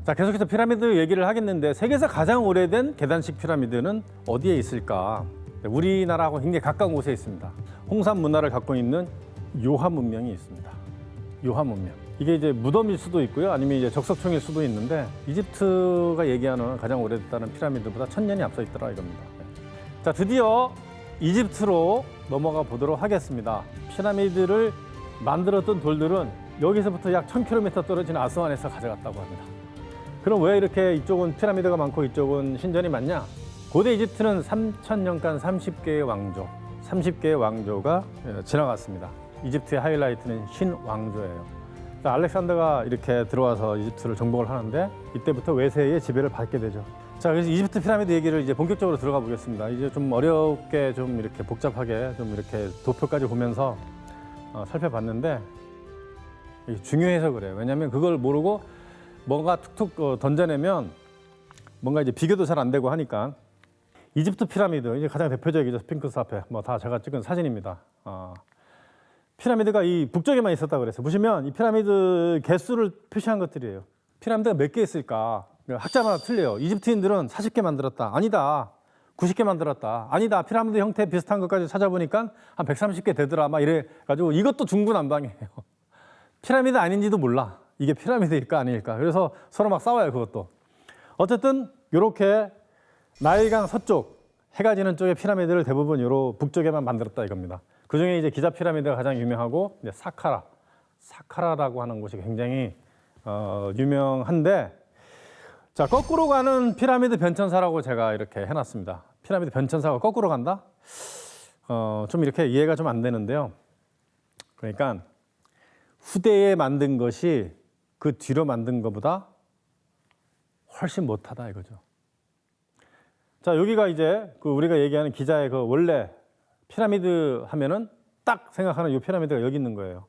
자, 계속해서 피라미드 얘기를 하겠는데 세계에서 가장 오래된 계단식 피라미드는 어디에 있을까? 우리나라하고 굉장히 가까운 곳에 있습니다. 홍산 문화를 갖고 있는 요하 문명이 있습니다. 요하 문명. 이게 이제 무덤일 수도 있고요. 아니면 이제 적석총일 수도 있는데 이집트가 얘기하는 가장 오래됐다는 피라미드보다 1000년이 앞서 있더라 이겁니다. 자, 드디어 이집트로 넘어가 보도록 하겠습니다. 피라미드를 만들었던 돌들은 여기서부터 약 1000km 떨어진 아스완에서 가져갔다고 합니다. 그럼 왜 이렇게 이쪽은 피라미드가 많고 이쪽은 신전이 많냐? 고대 이집트는 3000년간 30개의 왕조, 30개의 왕조가 지나갔습니다. 이집트의 하이라이트는 신왕조예요. 알렉산더가 이렇게 들어와서 이집트를 정복을 하는데 이때부터 외세의 지배를 받게 되죠. 자, 그래서 이집트 피라미드 얘기를 이제 본격적으로 들어가 보겠습니다. 이제 좀 어렵게 좀 이렇게 복잡하게 좀 이렇게 도표까지 보면서 살펴봤는데 중요해서 그래요. 왜냐하면 그걸 모르고 뭔가 툭툭 던져내면 뭔가 이제 비교도 잘 안 되고 하니까. 이집트 피라미드 이제 가장 대표적이죠. 스핑크스 앞에 뭐 다 제가 찍은 사진입니다. 피라미드가 이 북쪽에만 있었다 그랬어요. 보시면 이 피라미드 개수를 표시한 것들이에요. 피라미드가 몇 개 있을까? 학자마다 틀려요. 이집트인들은 40개 만들었다. 아니다. 90개 만들었다. 아니다. 피라미드 형태 비슷한 것까지 찾아보니까 한 130개 되더라. 막 이래가지고 이것도 중구난방이에요. 피라미드 아닌지도 몰라. 이게 피라미드일까 아닐까. 그래서 서로 막 싸워요. 그것도. 어쨌든 이렇게 나일강 서쪽 해가 지는 쪽의 피라미드를 대부분 요로 북쪽에만 만들었다 이겁니다. 그중에 이제 기자 피라미드가 가장 유명하고 이제 사카라라고 하는 곳이 굉장히 유명한데, 자, 거꾸로 가는 피라미드 변천사라고 제가 이렇게 해놨습니다. 피라미드 변천사가 거꾸로 간다? 좀 이렇게 이해가 좀 안 되는데요. 그러니까 후대에 만든 것이 그 뒤로 만든 것보다 훨씬 못하다 이거죠. 자, 여기가 이제 그 우리가 얘기하는 기자의 그 원래 피라미드 하면은 딱 생각하는 이 피라미드가 여기 있는 거예요.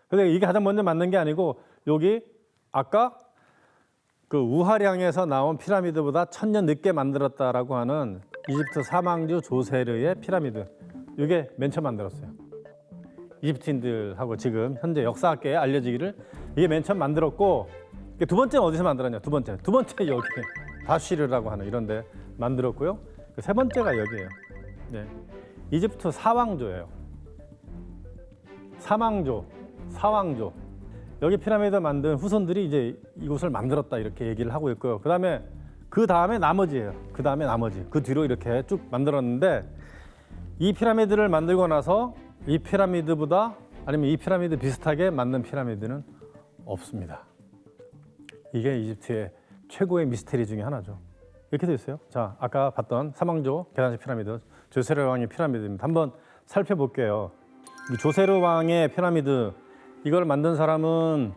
근데 이게 가장 먼저 만든 게 아니고 여기 아까 그 우하량에서 나온 피라미드보다 1000년 늦게 만들었다라고 하는 이집트 사망주 조세르의 피라미드. 이게 맨 처음 만들었어요. 이집트인들하고 지금 현재 역사학계에 알려지기를 이게 맨 처음 만들었고, 두 번째는 어디서 만들었냐? 두 번째 여기 다쉬르라고 하는 이런 데 만들었고요. 세 번째가 여기예요. 네. 이집트 사왕조예요. 사왕조. 여기 피라미드 만든 후손들이 이제 이곳을 만들었다 이렇게 얘기를 하고 있고요. 그 다음에 나머지예요. 그 뒤로 이렇게 쭉 만들었는데, 이 피라미드를 만들고 나서 이 피라미드보다 아니면 이 피라미드 비슷하게 만든 피라미드는 없습니다. 이게 이집트의 최고의 미스테리 중에 하나죠. 이렇게 돼 있어요. 자, 아까 봤던 사망조 계단식 피라미드, 조세르 왕의 피라미드입니다. 한번 살펴볼게요. 이 조세르 왕의 피라미드, 이걸 만든 사람은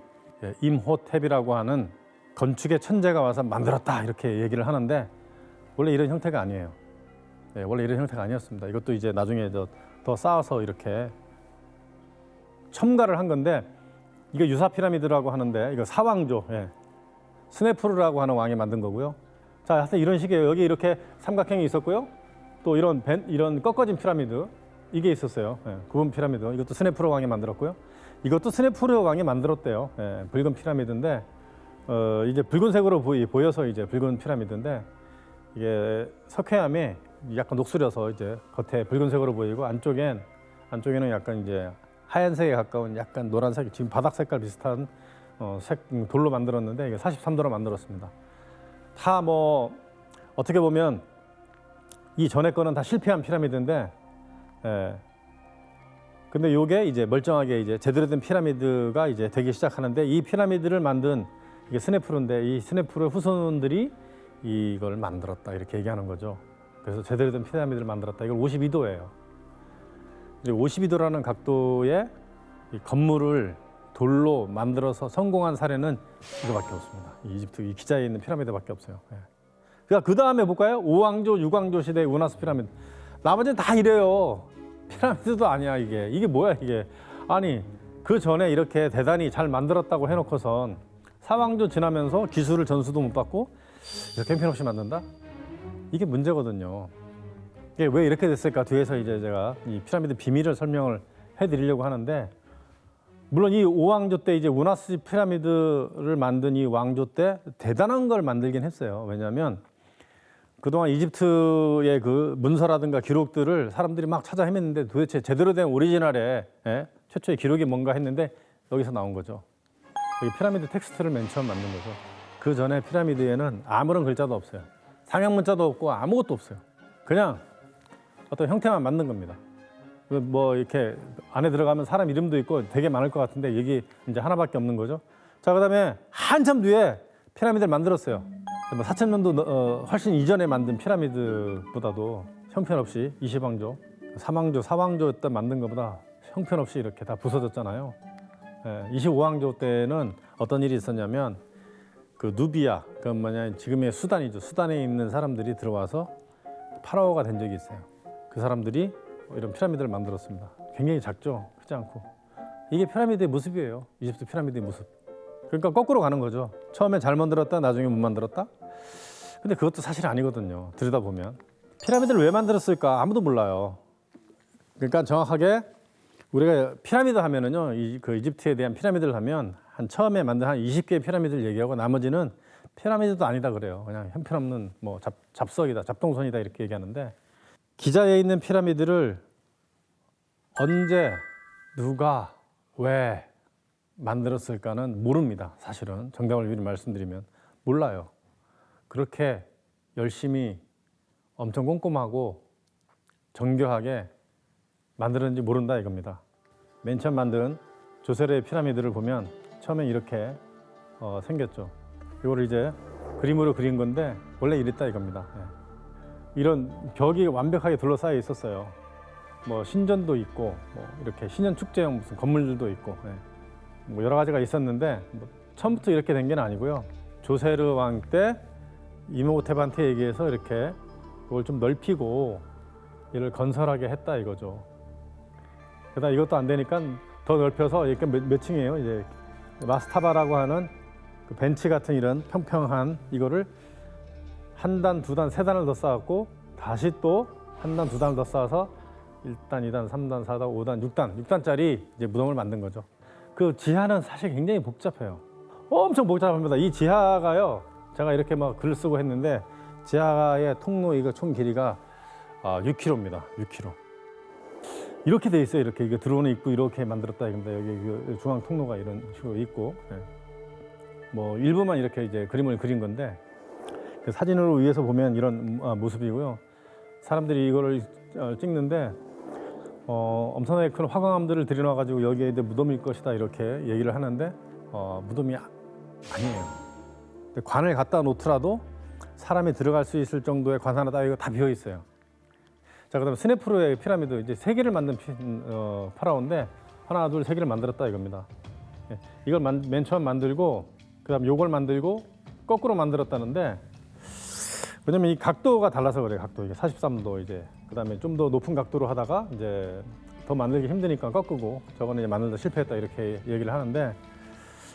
임호텝이라고 하는 건축의 천재가 와서 만들었다 이렇게 얘기를 하는데, 원래 이런 형태가 아니에요. 네, 원래 이런 형태가 아니었습니다. 이것도 이제 나중에 더 쌓아서 이렇게 첨가를 한 건데, 이거 유사 피라미드라고 하는데 이거 사왕조, 스네프르라고 하는 왕이 만든 거고요. 자, 하여튼 이런 식이에요. 여기 이렇게 삼각형이 있었고요. 또 이런 꺾어진 피라미드, 이게 있었어요. 구분 피라미드. 이것도 스네프르 왕이 만들었고요. 이것도 스네프르 왕이 만들었대요. 붉은 피라미드인데, 이제 붉은색으로 보여서 이제 붉은 피라미드인데, 이게 석회암이 약간 녹슬여서 이제 겉에 붉은색으로 보이고 안쪽에는 약간 이제 하얀색에 가까운 약간 노란색, 지금 바닥 색깔 비슷한 돌로 만들었는데, 이게 43도로 만들었습니다. 다 뭐 어떻게 보면 이 전에 거는 다 실패한 피라미드인데, 근데 요게 이제 멀쩡하게 이제 제대로 된 피라미드가 이제 되기 시작하는데, 이 피라미드를 만든 이게 스네프르인데, 이 스네프르 후손들이 이걸 만들었다 이렇게 얘기하는 거죠. 그래서 제대로 된 피라미드를 만들었다. 이걸 52도예요. 52도라는 각도의 이 건물을 돌로 만들어서 성공한 사례는 이거밖에 없습니다. 이집트 이 기자에 있는 피라미드밖에 없어요. 그러니까 그 다음에 볼까요? 5왕조, 6왕조 시대의 우나스 피라미드. 나머지는 다 이래요. 피라미드도 아니야 이게. 이게 뭐야 이게. 아니 그 전에 이렇게 대단히 잘 만들었다고 해놓고선 사왕조 지나면서 기술을 전수도 못 받고 이렇게 형편없이 만든다? 이게 문제거든요. 이게 왜 이렇게 됐을까? 뒤에서 이제 제가 이 피라미드 비밀을 설명을 해드리려고 하는데, 물론 이 오왕조 때 이제 우나스지 피라미드를 만든 이 왕조 때 대단한 걸 만들긴 했어요. 왜냐하면 그동안 이집트의 그 문서라든가 기록들을 사람들이 막 찾아 헤맸는데 도대체 제대로 된 오리지널의 최초의 기록이 뭔가 했는데 여기서 나온 거죠. 여기 피라미드 텍스트를 맨 처음 만든 거죠. 그 전에 피라미드에는 아무런 글자도 없어요. 상형 문자도 없고 아무것도 없어요. 그냥 어떤 형태만 만든 겁니다. 뭐 이렇게 안에 들어가면 사람 이름도 있고 되게 많을 것 같은데 여기 이제 하나밖에 없는 거죠. 자, 그다음에 한참 뒤에 피라미드를 만들었어요. 뭐 4,000년도 훨씬 이전에 만든 피라미드보다도 형편없이 20왕조, 3왕조, 4왕조 때 만든 것보다 형편없이 이렇게 다 부서졌잖아요. 25왕조 때는 어떤 일이 있었냐면 그 누비아, 그 뭐냐 지금의 수단이죠. 수단에 있는 사람들이 들어와서 파라오가 된 적이 있어요. 그 사람들이 이런 피라미드를 만들었습니다. 굉장히 작죠, 크지 않고. 이게 피라미드의 모습이에요. 이집트 피라미드의 모습. 그러니까 거꾸로 가는 거죠. 처음에 잘 만들었다, 나중에 못 만들었다. 근데 그것도 사실 아니거든요. 들여다보면. 피라미드를 왜 만들었을까 아무도 몰라요. 그러니까 정확하게 우리가 피라미드 하면은요, 그 이집트에 대한 피라미드를 하면 한 처음에 만든 한 20개의 피라미드를 얘기하고 나머지는 피라미드도 아니다 그래요. 그냥 형편없는 뭐 잡석이다, 잡동선이다 이렇게 얘기하는데 기자에 있는 피라미드를 언제, 누가, 왜 만들었을까는 모릅니다. 사실은 정답을 미리 말씀드리면 몰라요. 그렇게 열심히 엄청 꼼꼼하고 정교하게 만들었는지 모른다 이겁니다. 맨 처음 만든 조세르의 피라미드를 보면 처음에 이렇게 생겼죠. 이거를 이제 그림으로 그린 건데 원래 이랬다 이겁니다. 이런 벽이 완벽하게 둘러싸여 있었어요. 뭐 신전도 있고 뭐 이렇게 신년 축제용 무슨 건물들도 있고 뭐 여러 가지가 있었는데 뭐 처음부터 이렇게 된 게 아니고요. 조세르 왕 때 이모테반트에 의해서 이렇게 이걸 좀 넓히고 이를 건설하게 했다 이거죠. 게다가 이것도 안 되니까 더 넓혀서 이렇게 몇 층이에요. 이제 마스타바라고 하는 그 벤치 같은 이런 평평한 이거를 한 단, 두 단, 세 단을 더 쌓았고 다시 또 한 단, 두 단을 더 쌓아서 1단, 2단, 3단, 4단, 5단, 6단, 6단짜리 이제 무덤을 만든 거죠. 그 지하는 사실 굉장히 복잡해요. 엄청 복잡합니다. 이 지하가요. 제가 이렇게 막 글을 쓰고 했는데 지하의 통로 이거 총 길이가 6km입니다. 6km. 이렇게 돼 있어요. 이렇게 이게 들어오는 입구 이렇게 만들었다 이겁니다. 여기 그 중앙 통로가 이런 식으로 있고 뭐 일부만 이렇게 이제 그림을 그린 건데 그 사진으로 위에서 보면 이런 모습이고요. 사람들이 이거를 찍는데 엄청나게 큰 화강암들을 들여놔가지고 여기에 무덤일 것이다 이렇게 얘기를 하는데 무덤이 아니에요. 관을 갖다 놓더라도 사람이 들어갈 수 있을 정도의 관 하나 이거 다 비어 있어요. 자, 그다음에 스네프루의 피라미드 이제 세 개를 만든 파라오인데 하나, 둘, 세 개를 만들었다 이겁니다. 이걸 맨 처음 만들고 그다음 요걸 만들고 거꾸로 만들었다는데 왜냐면 이 각도가 달라서 그래요. 각도 이게 43도 이제 그다음에 좀 더 높은 각도로 하다가 이제 더 만들기 힘드니까 꺾고 저거는 이제 만들다 실패했다 이렇게 얘기를 하는데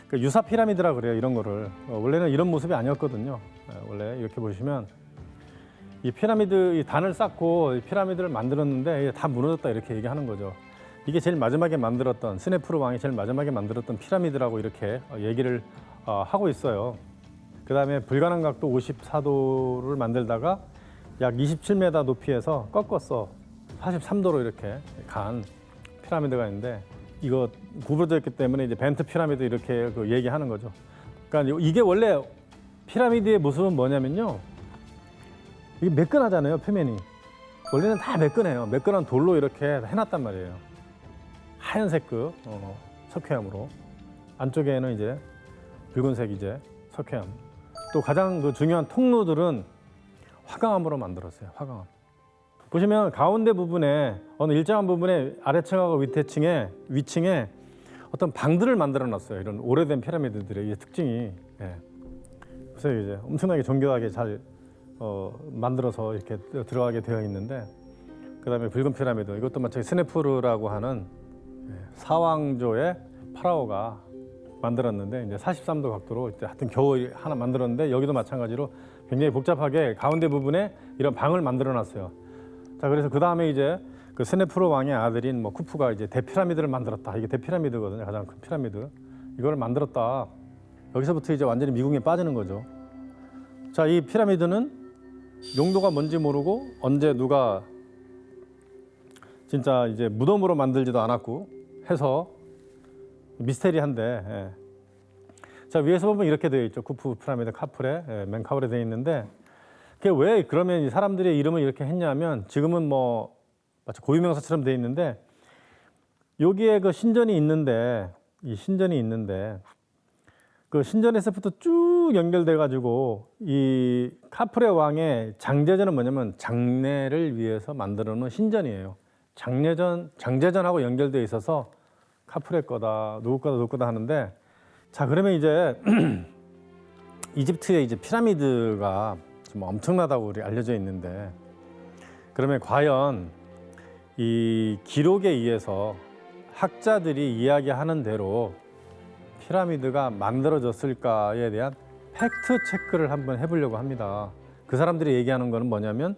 그 유사 피라미드라 그래요. 이런 거를 원래는 이런 모습이 아니었거든요. 원래 이렇게 보시면 이 피라미드 이 단을 쌓고 이 피라미드를 만들었는데 다 무너졌다 이렇게 얘기하는 거죠. 이게 제일 마지막에 만들었던 스네프루 왕이 제일 마지막에 만들었던 피라미드라고 이렇게 얘기를 하고 있어요. 그 다음에 불가능 각도 54도를 만들다가 약 27m 높이에서 꺾었어 43도로 이렇게 간 피라미드가 있는데 이거 구부러져 있기 때문에 이제 벤트 피라미드 이렇게 얘기하는 거죠. 그러니까 이게 원래 피라미드의 모습은 뭐냐면요. 이게 매끈하잖아요, 표면이. 원래는 다 매끈해요. 매끈한 돌로 이렇게 해놨단 말이에요. 하얀색 석회암으로. 안쪽에는 이제 붉은색 이제 석회암. 또 가장 그 중요한 통로들은 화강암으로 만들었어요. 화강암. 보시면 가운데 부분에 어느 일정한 부분에 아래층하고 위층에 어떤 방들을 만들어 놨어요. 이런 오래된 피라미드들의 특징이. 그래서 이제 엄청나게 정교하게 잘 만들어서 이렇게 들어가게 되어 있는데 그다음에 붉은 피라미드 이것도 마치 스네프루라고 하는 사왕조의 파라오가 만들었는데 이제 43도 각도로 이제 하여튼 겨우 하나 만들었는데 여기도 마찬가지로 굉장히 복잡하게 가운데 부분에 이런 방을 만들어 놨어요. 자, 그래서 그 다음에 이제 그 스네프루 왕의 아들인 뭐 쿠푸가 이제 대피라미드를 만들었다. 이게 대피라미드거든요. 가장 큰 피라미드. 이거를 만들었다. 여기서부터 이제 완전히 미궁에 빠지는 거죠. 자, 이 피라미드는 용도가 뭔지 모르고 언제 누가 진짜 이제 무덤으로 만들지도 않았고 해서 미스테리한데, 예. 자, 위에서 보면 이렇게 되어 있죠. 쿠프 피라미드 카프레, 멘카브레 되어 있는데 그게 왜 그러면 이 사람들의 이름을 이렇게 했냐면 지금은 뭐 마치 고유명사처럼 되어 있는데 여기에 그 신전이 있는데 이 신전이 있는데 그 신전에서부터 쭉 연결돼 가지고 이 카프레 왕의 장제전은 뭐냐면 장례를 위해서 만들어 놓은 신전이에요. 장제전하고 연결돼 있어서 카프레 거다, 누구 거다 하는데 자, 그러면 이제 이집트의 이제 피라미드가 좀 엄청나다고 우리 알려져 있는데 그러면 과연 이 기록에 의해서 학자들이 이야기하는 대로 피라미드가 만들어졌을까에 대한 팩트 체크를 한번 해보려고 합니다. 그 사람들이 얘기하는 거는 뭐냐면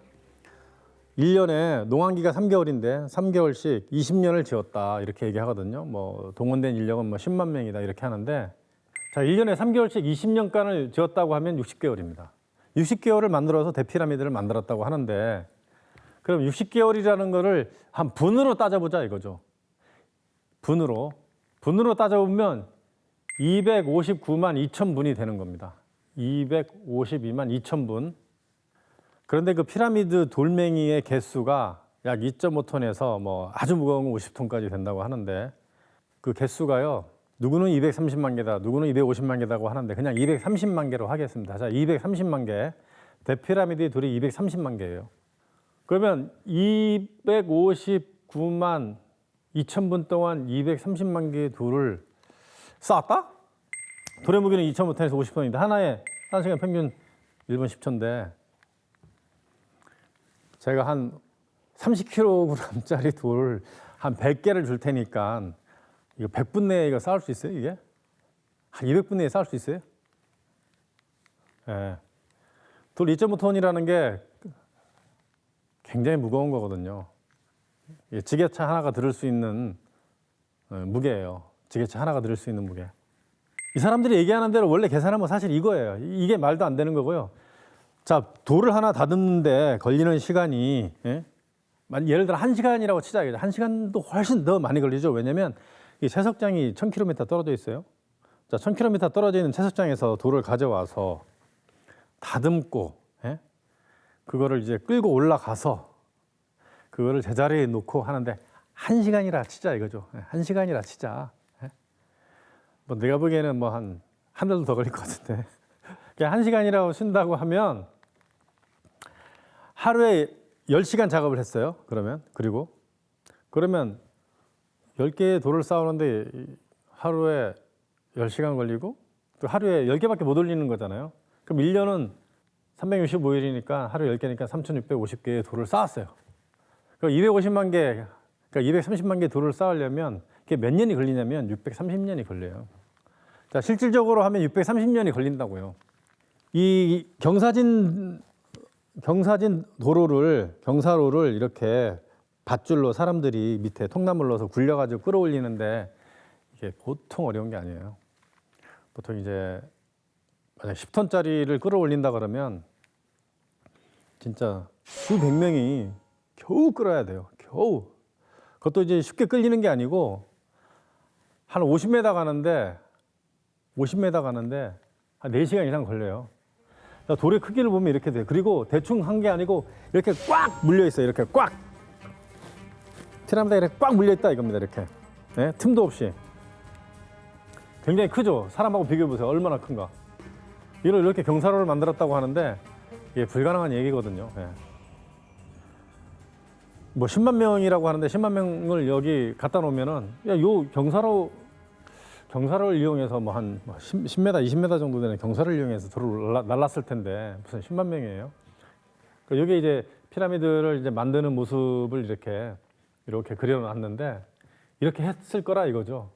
1년에 농한기가 3개월인데 3개월씩 20년을 지었다 이렇게 얘기하거든요. 뭐 동원된 인력은 뭐 10만 명이다 이렇게 하는데 자, 1년에 3개월씩 20년간을 지었다고 하면 60개월입니다. 60개월을 만들어서 대피라미드를 만들었다고 하는데 그럼 60개월이라는 거를 한 분으로 따져보자 이거죠. 분으로 따져보면 259만 2천 분이 되는 겁니다. 252만 2천 분. 그런데 그 피라미드 돌멩이의 개수가 약 2.5톤에서 뭐 아주 무거운 건 50톤까지 된다고 하는데 그 개수가요. 누구는 230만 개다, 누구는 250만 개다고 하는데 그냥 230만 개로 하겠습니다. 자, 230만 개. 대피라미드의 돌이 230만 개예요. 그러면 259만 2천 분 동안 230만 개의 돌을 쌓았다? 돌의 무게는 2.5톤에서 50톤인데 하나에 1시간 평균 1분 10초인데 제가 한 30kg짜리 돌 한 100개를 줄 테니까 이거 100분 내에 이거 쌓을 수 있어요, 이게? 한 200분 내에 쌓을 수 있어요? 예. 돌 2.5톤이라는 게 굉장히 무거운 거거든요. 지게차 하나가 들을 수 있는 무게예요. 지게차 하나가 들을 수 있는 무게. 이 사람들이 얘기하는 대로 원래 계산하면 사실 이거예요. 이게 말도 안 되는 거고요. 자, 돌을 하나 다듬는데 걸리는 시간이 예를 들어 1시간이라고 치자. 1시간도 훨씬 더 많이 걸리죠. 왜냐하면 이 채석장이 1000km 떨어져 있어요. 자, 1000km 떨어져 있는 채석장에서 돌을 가져와서 다듬고 그거를 이제 끌고 올라가서 그거를 제자리에 놓고 하는데 1시간이라 치자 이거죠. 1시간이라 치자. 뭐 내가 보기에는 뭐 한 달도 더 걸릴 것 같은데. 1시간이라고 쓴다고 하면 하루에 10시간 작업을 했어요. 그러면 그러면 10개의 돌을 쌓으는데 하루에 10시간 걸리고 또 하루에 10개밖에 못 올리는 거잖아요. 그럼 1년은 365일이니까 하루 10개니까 3,650개의 돌을 쌓았어요. 그러니까 250만 개, 그러니까 230만 개 돌을 쌓으려면 그게 몇 년이 걸리냐면 630년이 걸려요. 자, 실질적으로 하면 630년이 걸린다고요. 이 경사진 경사로를 이렇게 밧줄로 사람들이 밑에 통나무를 넣어서 굴려가지고 끌어올리는데 이게 보통 어려운 게 아니에요. 보통 이제 만약 10톤짜리를 끌어올린다 그러면 진짜 수백 명이 겨우 끌어야 돼요. 겨우. 그것도 이제 쉽게 끌리는 게 아니고 한 50m 가는데 한 4시간 이상 걸려요. 돌의 크기를 보면 이렇게 돼요. 그리고 대충 한 게 아니고 이렇게 꽉 물려 있어요. 이렇게 꽉. 피라미드가 이렇게 꽉 물려 있다 이겁니다. 이렇게. 네? 틈도 없이. 굉장히 크죠. 사람하고 비교해 보세요. 얼마나 큰가. 이걸 이렇게 경사로를 만들었다고 하는데 이게 불가능한 얘기거든요. 네. 뭐 10만 명이라고 하는데 10만 명을 여기 갖다 놓으면은 요 경사로를 이용해서 뭐 한 10m, 20m 정도 되는 경사를 이용해서 돌을 날랐을 텐데 무슨 10만 명이에요. 그러니까 여기 이제 피라미드를 이제 만드는 모습을 이렇게 그려놨는데 이렇게 했을 거라 이거죠.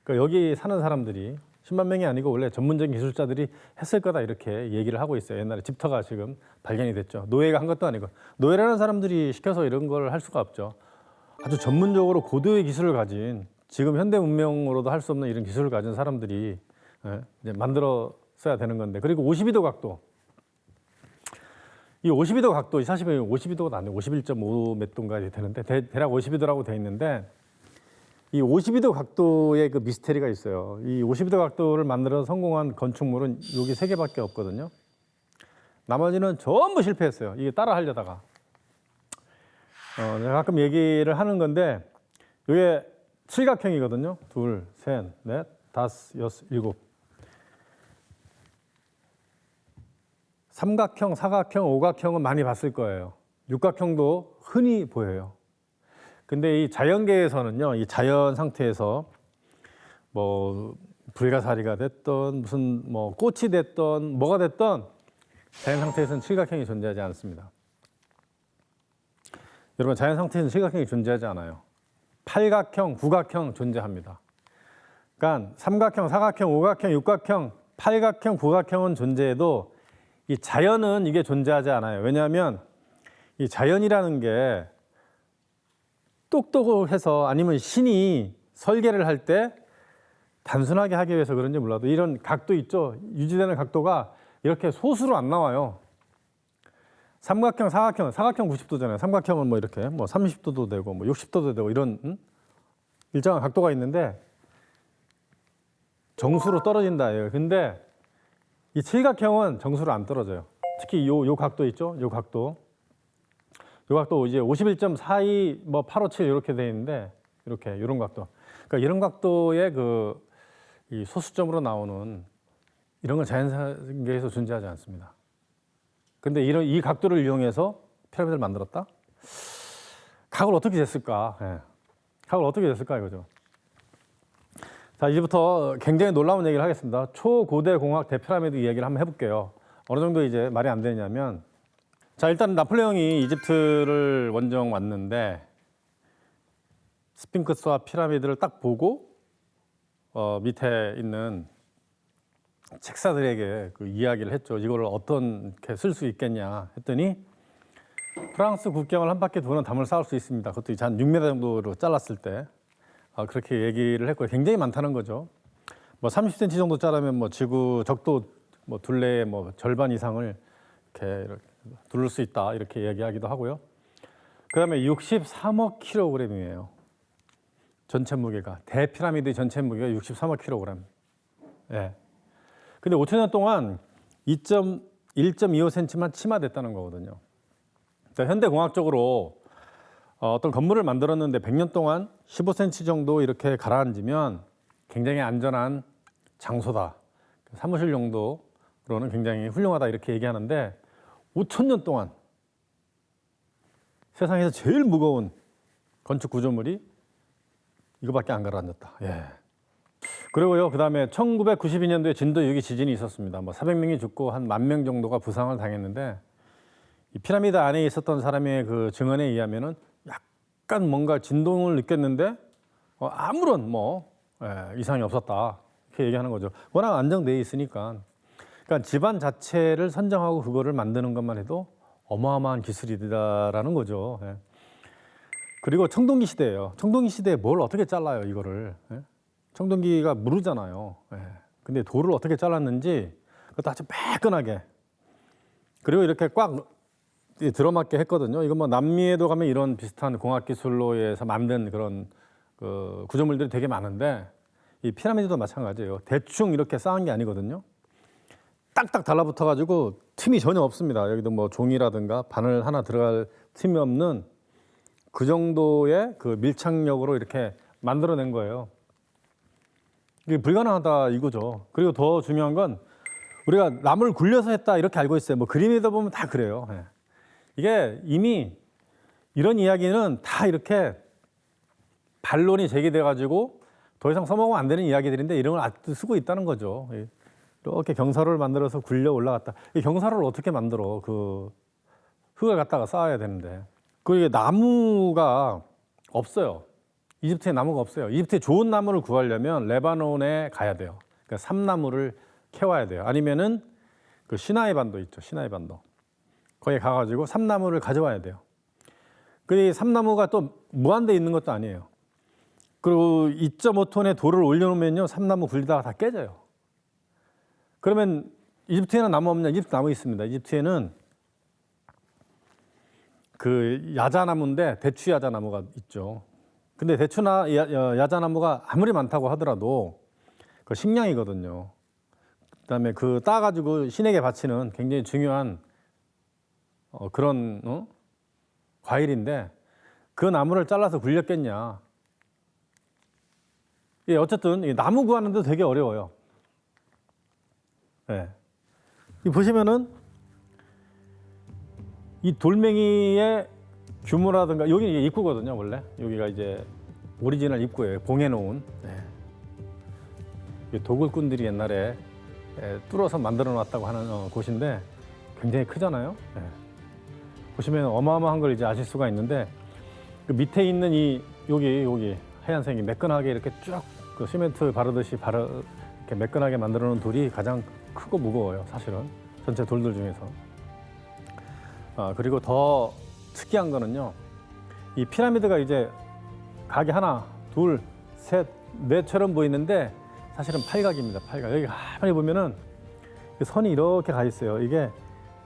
그러니까 여기 사는 사람들이 10만 명이 아니고 원래 전문적인 기술자들이 했을 거다 이렇게 얘기를 하고 있어요. 옛날에 집터가 지금 발견이 됐죠. 노예가 한 것도 아니고 노예라는 사람들이 시켜서 이런 걸 할 수가 없죠. 아주 전문적으로 고도의 기술을 가진 지금 현대 문명으로도 할 수 없는 이런 기술을 가진 사람들이 이제 만들었어야 되는 건데 그리고 52도 각도 이 52도 각도 사실 52도가 안 돼요. 51.5 몇 도인가 되는데 대략 52도라고 돼 있는데 이 52도 각도의 그 미스테리가 있어요. 이 52도 각도를 만들어 성공한 건축물은 여기 3개밖에 없거든요. 나머지는 전부 실패했어요. 이게 따라 하려다가. 내가 가끔 얘기를 하는 건데 이게 칠각형이거든요. 둘, 셋, 넷, 다섯, 여섯, 일곱. 삼각형, 사각형, 오각형은 많이 봤을 거예요. 육각형도 흔히 보여요. 근데 이 자연계에서는요, 이 자연 상태에서 뭐 불가사리가 됐던 무슨 뭐 꽃이 됐던 뭐가 됐던 자연 상태에서는 칠각형이 존재하지 않습니다. 여러분 자연 상태에서는 칠각형이 존재하지 않아요. 팔각형, 구각형 존재합니다. 그러니까 삼각형, 사각형, 오각형, 육각형, 팔각형, 구각형은 존재해도 이 자연은 이게 존재하지 않아요. 왜냐하면 이 자연이라는 게 똑똑해서 아니면 신이 설계를 할 때 단순하게 하기 위해서 그런지 몰라도 이런 각도 있죠. 유지되는 각도가 이렇게 소수로 안 나와요. 삼각형, 사각형 90도잖아요. 삼각형은 뭐 이렇게 뭐 30도도 되고 뭐 60도도 되고 이런 일정한 각도가 있는데 정수로 떨어진다. 근데 이 칠각형은 정수로 안 떨어져요. 특히 요 각도 있죠. 요 각도 이제 51.42 뭐 857 이렇게 돼 있는데 이렇게 이런 각도. 그러니까 이런 각도의 이 소수점으로 나오는 이런 건 자연계에서 존재하지 않습니다. 근데 이 각도를 이용해서 피라미드를 만들었다? 각을 어떻게 쟀을까? 각을 어떻게 쟀을까 이거죠. 자, 이제부터 굉장히 놀라운 얘기를 하겠습니다. 초고대 공학 대피라미드 이야기를 한번 해볼게요. 어느 정도 이제 말이 안 되냐면, 자, 일단 나폴레옹이 이집트를 원정 왔는데 스핑크스와 피라미드를 딱 보고 밑에 있는 책사들에게 그 이야기를 했죠. 이거를 어떻게 쓸 수 있겠냐 했더니 프랑스 국경을 한 바퀴 도는 담을 쌓을 수 있습니다. 그것도 한 6m 정도로 잘랐을 때 그렇게 얘기를 했고 굉장히 많다는 거죠. 뭐 30cm 정도 자르면 뭐 지구 적도 뭐 둘레의 뭐 절반 이상을 이렇게 두를 수 있다 이렇게 얘기하기도 하고요. 그다음에 63억 킬로그램이에요. 전체 무게가 대피라미드 전체 무게가 63억 킬로그램. 예. 근데 5,000년 동안 1.25cm만 침하됐다는 거거든요. 그러니까 현대 공학적으로 어떤 건물을 만들었는데 100년 동안 15cm 정도 이렇게 가라앉으면 굉장히 안전한 장소다. 사무실 용도로는 굉장히 훌륭하다 이렇게 얘기하는데 5,000년 동안 세상에서 제일 무거운 건축 구조물이 이거밖에 안 가라앉았다. 예. 그리고요, 그 다음에 1992년도에 진도 6기 지진이 있었습니다. 뭐 400명이 죽고 한 10,000명 정도가 부상을 당했는데 이 피라미드 안에 있었던 사람의 그 증언에 의하면은 약간 뭔가 진동을 느꼈는데 아무런 이상이 없었다 이렇게 얘기하는 거죠. 워낙 안정돼 있으니까. 그러니까 집안 자체를 선정하고 그거를 만드는 것만 해도 어마어마한 기술이다라는 거죠. 예. 그리고 청동기 시대예요. 청동기 시대에 뭘 어떻게 잘라요 이거를. 예? 청동기가 무르잖아요. 예. 근데 돌을 어떻게 잘랐는지 그것도 아주 매끈하게 그리고 이렇게 꽉 들어맞게 했거든요. 이건 뭐 남미에도 가면 이런 비슷한 공학 기술로 해서 만든 그런 그 구조물들이 되게 많은데 이 피라미드도 마찬가지예요. 대충 이렇게 쌓은 게 아니거든요. 딱딱 달라붙어 가지고 틈이 전혀 없습니다. 여기도 뭐 종이라든가 바늘 하나 들어갈 틈이 없는 그 정도의 그 밀착력으로 이렇게 만들어낸 거예요. 이게 불가능하다 이거죠. 그리고 더 중요한 건 우리가 나무를 굴려서 했다 이렇게 알고 있어요. 뭐 그림에다 보면 다 그래요. 예. 이게 이미 이런 이야기는 다 이렇게 반론이 제기돼 가지고 더 이상 써먹으면 안 되는 이야기들인데 이런 걸 아직도 쓰고 있다는 거죠. 이렇게 경사로를 만들어서 굴려 올라갔다. 이 경사로를 어떻게 만들어? 그 흙을 갖다가 쌓아야 되는데. 그리고 나무가 없어요. 이집트에 나무가 없어요. 이집트에 좋은 나무를 구하려면 레바논에 가야 돼요. 그러니까 삼나무를 캐와야 돼요. 아니면은 그 시나이 반도 있죠. 시나이 반도. 거기에 가가지고 삼나무를 가져와야 돼요. 그 삼나무가 또 무한대 있는 것도 아니에요. 그리고 2.5톤의 돌을 올려놓으면요, 삼나무 굴리다가 다 깨져요. 그러면 이집트에는 나무 없냐? 이집트 나무 있습니다. 이집트에는 그 야자나무인데 대추 야자나무가 있죠. 근데 대추나 야자나무가 아무리 많다고 하더라도 그 식량이거든요. 그다음에 그 따가지고 신에게 바치는 굉장히 중요한 그런 과일인데 그 나무를 잘라서 굴렸겠냐? 예, 어쨌든 이 나무 구하는데 되게 어려워요. 예. 이 보시면은 이 돌멩이의 규모라든가 여기 이게 입구거든요, 원래. 여기가 이제 오리지널 입구예요. 봉해놓은. 예. 도굴꾼들이 옛날에 뚫어서 만들어 놨다고 하는 곳인데 굉장히 크잖아요. 예. 보시면 어마어마한 걸 이제 아실 수가 있는데 그 밑에 있는 이 여기 하얀색이 매끈하게 이렇게 쭉 그 시멘트 바르듯이 이렇게 매끈하게 만들어 놓은 돌이 가장 크고 무거워요, 사실은. 전체 돌들 중에서. 그리고 더 특이한 거는요. 이 피라미드가 이제 각이 하나, 둘, 셋, 넷처럼 보이는데 사실은 팔각입니다. 팔각. 여기 가만히 보면은 선이 이렇게 가 있어요. 이게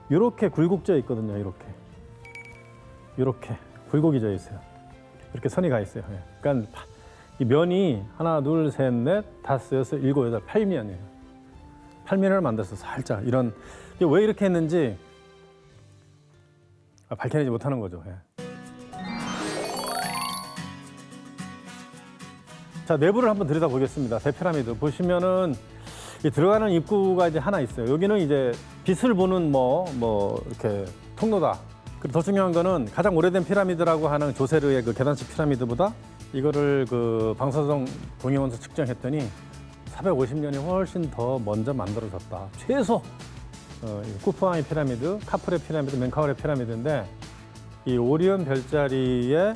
이렇게 굴곡져 있거든요. 이렇게 굴곡이 져 있어요. 이렇게 선이 가 있어요. 그러니까 이 면이 하나, 둘, 셋, 넷, 다섯, 여섯, 일곱, 여덟, 8면이에요. 8면을 만들어서 살짝 이런 왜 이렇게 했는지 밝혀내지 못하는 거죠. 자, 내부를 한번 들여다보겠습니다. 대피라미드 보시면은 이 들어가는 입구가 이제 하나 있어요. 여기는 이제 빛을 보는 뭐 이렇게 통로다. 그리고 더 중요한 거는 가장 오래된 피라미드라고 하는 조세르의 그 계단식 피라미드보다 이거를 그 방사성 동위원소 측정했더니 450년이 훨씬 더 먼저 만들어졌다. 최소 쿠프아의 피라미드, 카프레 피라미드, 멘카우레 피라미드인데 이 오리온 별자리의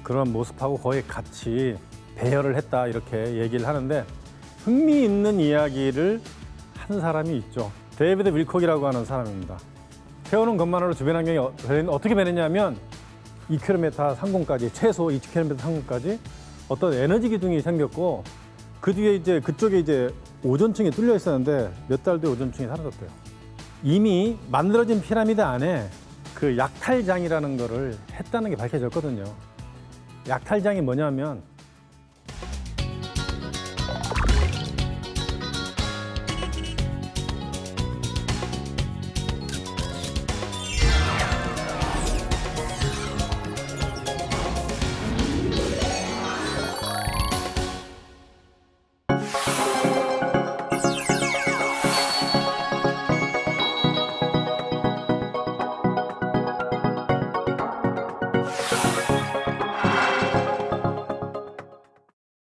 그런 모습하고 거의 같이 배열을 했다 이렇게 얘기를 하는데 흥미있는 이야기를 한 사람이 있죠. 데이비드 윌콕이라고 하는 사람입니다. 세우는 것만으로 주변 환경이 어떻게 변했냐면 2km 상공까지 최소 2km 상공까지 어떤 에너지 기둥이 생겼고 그 뒤에 이제 그쪽에 이제 오존층이 뚫려 있었는데 몇 달 뒤에 오존층이 사라졌대요. 이미 만들어진 피라미드 안에 그 약탈장이라는 거를 했다는 게 밝혀졌거든요. 약탈장이 뭐냐면